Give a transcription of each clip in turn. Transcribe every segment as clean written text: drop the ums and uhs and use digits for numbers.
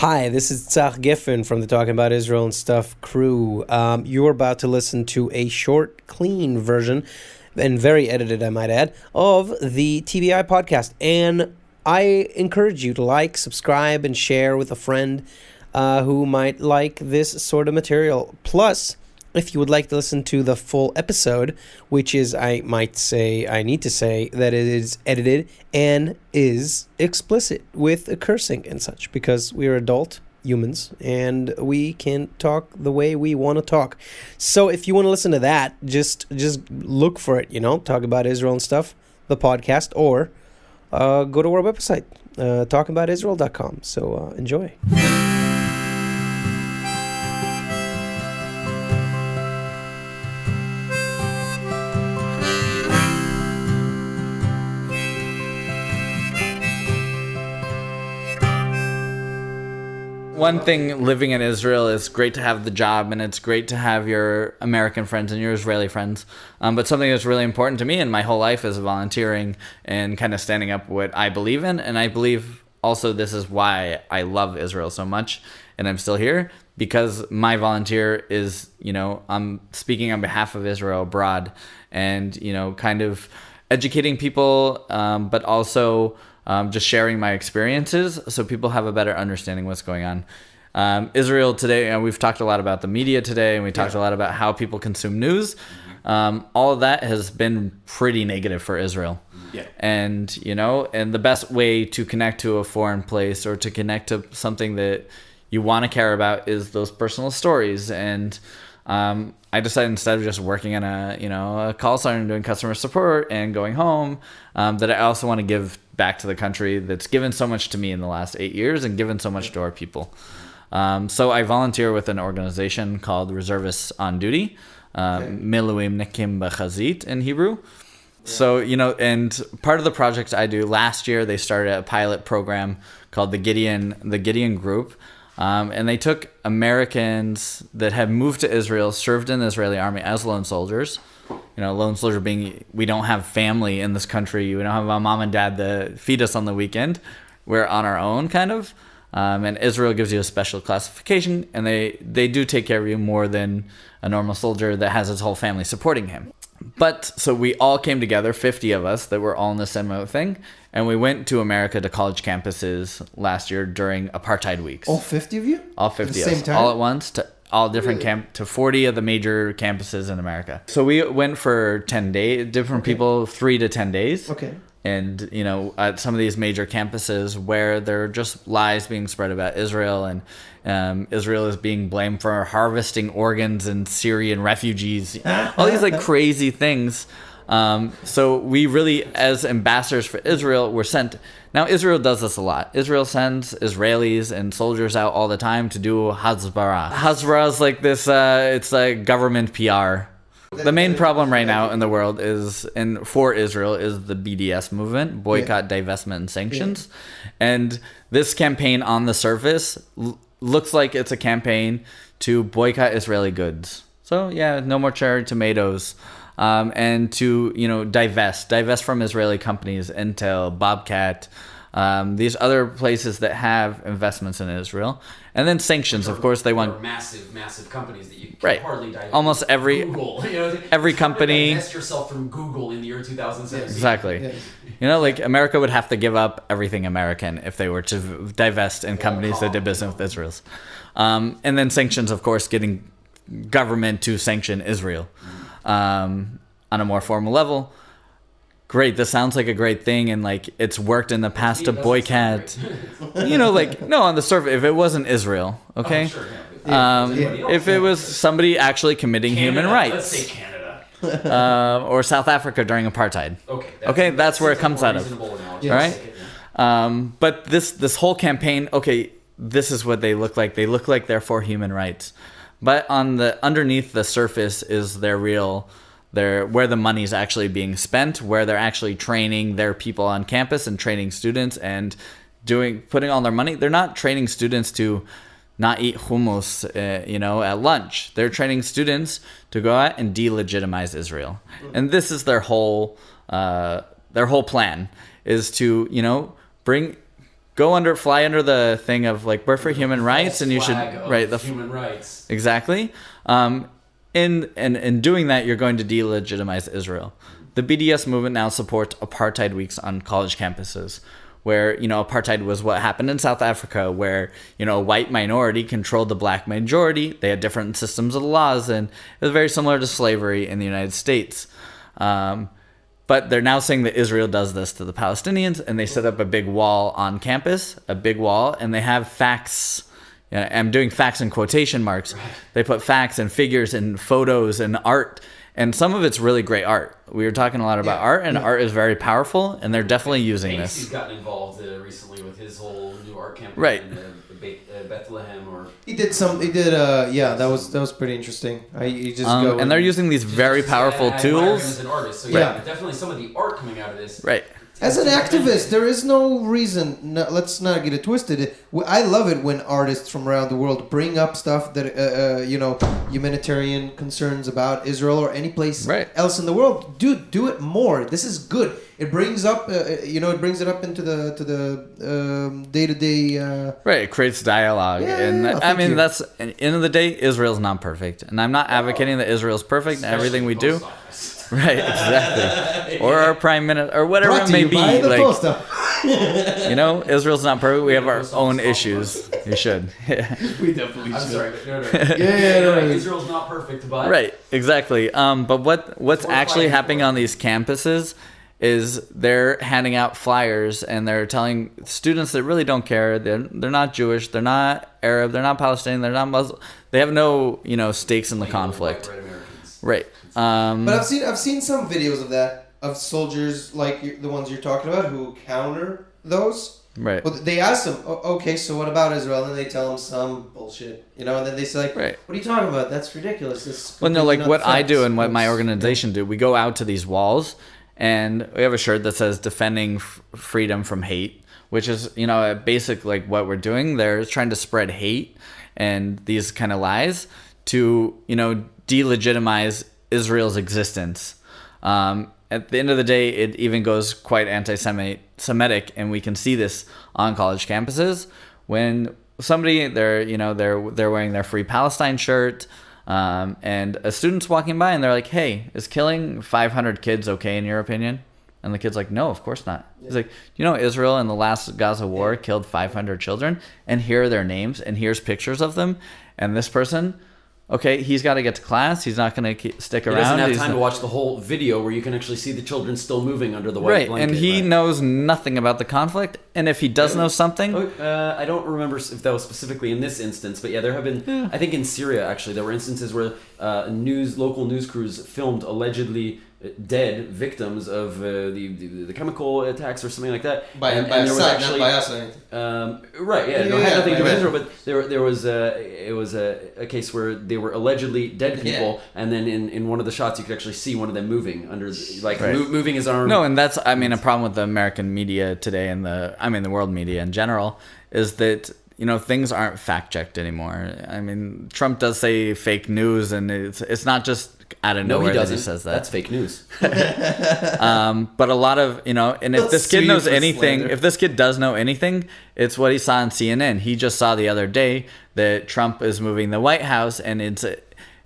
Hi, this is Tzach Gefen from the Talking About Israel and Stuff crew. You're about to listen to a short, clean version, and very edited, I might add, of the TBI podcast. And I encourage you to like, subscribe, and share with a friend who might like this sort of material. Plus, if you would like to listen to the full episode, which is, I need to say that it is edited and is explicit with cursing and such, because we are adult humans and we can talk the way we want to talk. So if you want to listen to that, just look for it, Talk About Israel and Stuff, the podcast, or go to our website, talkaboutisrael.com. So enjoy. One thing living in Israel is great to have the job, and it's great to have your American friends and your Israeli friends. But something that's really important to me in my whole life is volunteering and kind of standing up what I believe in. And I believe also this is why I love Israel so much, and I'm still here, because my volunteer is, I'm speaking on behalf of Israel abroad and, kind of educating people, but also just sharing my experiences so people have a better understanding what's going on. Israel today, and we've talked a lot about the media today, and we talked a lot about how people consume news. All of that has been pretty negative for Israel. Yeah. And, and the best way to connect to a foreign place or to connect to something that you want to care about is those personal stories. And I decided, instead of just working in a call center and doing customer support and going home, that I also want to give back to the country that's given so much to me in the last 8 years and given so much to our people. So I volunteer with an organization called Reservists on Duty, Miluimnikim B'Chazit in Hebrew. So, and part of the project I do, last year they started a pilot program called the Gideon Group. And they took Americans that had moved to Israel, served in the Israeli army as lone soldiers. Lone soldier being, we don't have family in this country. We don't have a mom and dad that feed us on the weekend. We're on our own, kind of. And Israel gives you a special classification, and they do take care of you more than a normal soldier that has his whole family supporting him. But so we all came together, 50 of us that were all in the same thing, and we went to America to college campuses last year during apartheid weeks. All 50 of you? All 50 of us. Same time? All at once to all different to 40 of the major campuses in America. So we went for 10 days, different people, 3 to 10 days. Okay. And, at some of these major campuses where there are just lies being spread about Israel, and Israel is being blamed for harvesting organs and Syrian refugees, all these crazy things. So we really, as ambassadors for Israel, were sent. Now, Israel does this a lot. Israel sends Israelis and soldiers out all the time to do Hasbara. Hasbara is like this, it's like government PR. The main problem right now in the world for Israel is the BDS movement, boycott, divestment, and sanctions. Yeah. And this campaign on the surface looks like it's a campaign to boycott Israeli goods. So no more cherry tomatoes. And to, divest from Israeli companies, Intel, Bobcat, these other places that have investments in Israel. And then sanctions, of course, they want massive companies that you can hardly divest. Almost every Google, every company. Divest yourself from Google in the year 2017. Exactly. Yes. America would have to give up everything American if they were to divest in companies that did business with Israel. And then sanctions, of course, getting government to sanction Israel on a more formal level. Great, this sounds like a great thing, and it's worked in the past to boycott. No, on the surface, if it wasn't Israel, okay? Oh, sure, if it was somebody actually committing human rights. Let's say Canada. Or South Africa during apartheid. Okay, that's where it comes out of. All right? But this whole campaign, this is what they look like. They look like they're for human rights. But underneath the surface is their real... where the money is actually being spent, where they're actually training their people on campus and training students and putting all their money. They're not training students to not eat hummus, at lunch. They're training students to go out and delegitimize Israel. And this is their whole plan is to, fly under the thing of like we're for human rights, and you should the human rights. Exactly. In doing that, you're going to delegitimize Israel. The BDS movement now supports apartheid weeks on college campuses, where, apartheid was what happened in South Africa, where, a white minority controlled the black majority. They had different systems of laws, and it was very similar to slavery in the United States. But they're now saying that Israel does this to the Palestinians, and they set up a big wall on campus, and they have facts. I'm doing facts in quotation marks. Right. They put facts and figures and photos and art, and some of it's really great art. We were talking a lot about art, and art is very powerful, and they're definitely using this. He's gotten involved recently with his whole new art campaign. Right. In Bethlehem, or that was pretty interesting. And they're using these very powerful tools. As an artist, so definitely some of the art coming out of this. Right. As an activist, there is no reason. No, let's not get it twisted. I love it when artists from around the world bring up stuff that humanitarian concerns about Israel or any place else in the world. Do it more. This is good. It brings up, it brings it up into the day-to-day. Right. It creates dialogue, that's at the end of the day, Israel's not perfect, and I'm not advocating that Israel's perfect in everything we do. Right, exactly. Or our prime minister, or whatever it may be. Israel's not perfect. We have our own issues. You should. We definitely should. I'm sorry, but no. Israel's not perfect, but right, exactly. But what's actually happening on these campuses is they're handing out flyers, and they're telling students that really don't care. They're not Jewish. They're not Arab. They're not Palestinian. They're not Muslim. They have no stakes in the conflict. Right. But I've seen some videos of that, of soldiers like the ones you're talking about who counter those. Right. Well, they ask them, okay, so what about Israel? And then they tell them some bullshit, and then they say, what are you talking about? That's ridiculous. What I do and what my organization do, we go out to these walls, and we have a shirt that says defending freedom from hate, which is, a basic, what we're doing. They're trying to spread hate and these kind of lies to, delegitimize Israel's existence. At the end of the day, it even goes quite anti-Semitic, and we can see this on college campuses when somebody they're wearing their Free Palestine shirt, and a student's walking by and they're like, "Hey, is killing 500 kids okay in your opinion?" And the kid's like, "No, of course not." Yeah. He's like, Israel in the last Gaza war killed 500 children, and here are their names, and here's pictures of them, and this person. Okay, he's got to get to class. He's not going to stick around. He doesn't have time to watch the whole video where you can actually see the children still moving under the white blanket. And he knows nothing about the conflict. And if he does know something... I don't remember if that was specifically in this instance, but there have been... I think in Syria, actually, there were instances where local news crews filmed allegedly dead victims of the chemical attacks or something like that. By us, not by us. Right, it had nothing to do with Israel, but there was a case where they were allegedly dead people, and then in one of the shots you could actually see one of them moving under, moving his arm. No, and that's, a problem with the American media today and the world media in general is that, things aren't fact-checked anymore. Trump does say fake news, and it's not just out of nowhere that he says that. That's fake news. But a lot of, and if this kid knows anything, if this kid does know anything, it's what he saw on CNN. He just saw the other day that Trump is moving the White House, and it's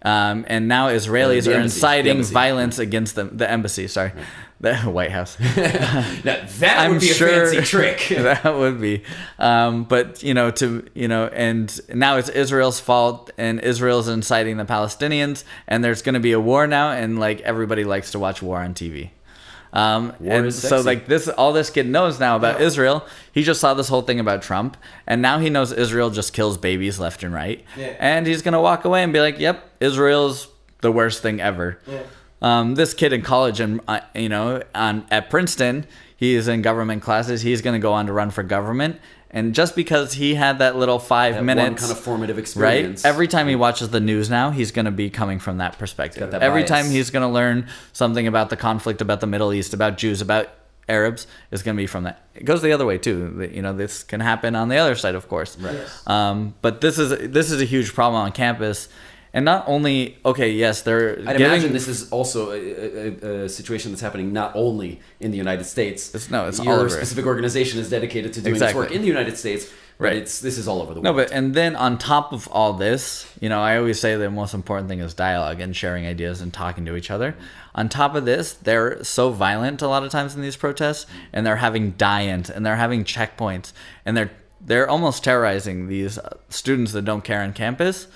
and now Israelis are inciting violence against the embassy. Sorry. Right. The White House. that would be a fancy trick. That would be. But and now it's Israel's fault, and Israel's inciting the Palestinians, and there's going to be a war now, and everybody likes to watch war on TV. And so all this kid knows now about Israel. He just saw this whole thing about Trump, and now he knows Israel just kills babies left and right. Yeah. And he's going to walk away and be like, "Yep, Israel's the worst thing ever." Yeah. This kid in college, and at Princeton, he is in government classes. He's going to go on to run for government, and just because he had that little 5 minutes, one kind of formative experience, right? Every time he watches the news now, he's going to be coming from that perspective. Every time he's going to learn something about the conflict, about the Middle East, about Jews, about Arabs, is going to be from that. It goes the other way too. This can happen on the other side, of course. Right. But this is a huge problem on campus. And not only, okay, yes, they're I'd imagine this is also a situation that's happening not only in the United States. It's Your all over. specific organization is dedicated to doing this work in the United States, but Right. this is all over the No, world. and then on top of all this, I always say the most important thing is dialogue and sharing ideas and talking to each other. On top of this, they're so violent a lot of times in these protests, and they're having die-ins, and they're having checkpoints, and they're almost terrorizing these students that don't care on campus,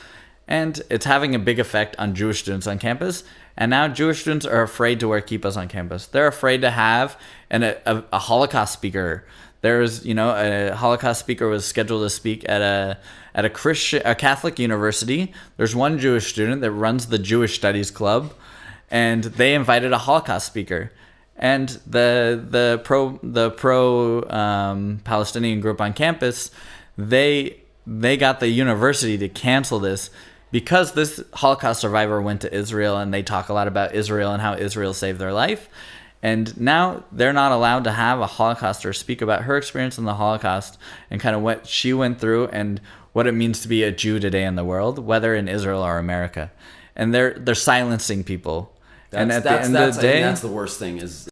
and it's having a big effect on Jewish students on campus. And now Jewish students are afraid to wear kippahs on campus. They're afraid to have a Holocaust speaker. There's, a Holocaust speaker was scheduled to speak at a Catholic university. There's one Jewish student that runs the Jewish Studies Club, and they invited a Holocaust speaker. And the pro Palestinian group on campus, they got the university to cancel this because this Holocaust survivor went to Israel, and they talk a lot about Israel and how Israel saved their life. And now they're not allowed to have a Holocauster speak about her experience in the Holocaust and kind of what she went through and what it means to be a Jew today in the world, whether in Israel or America. And they're silencing people. And at the end of the day, that's the worst thing is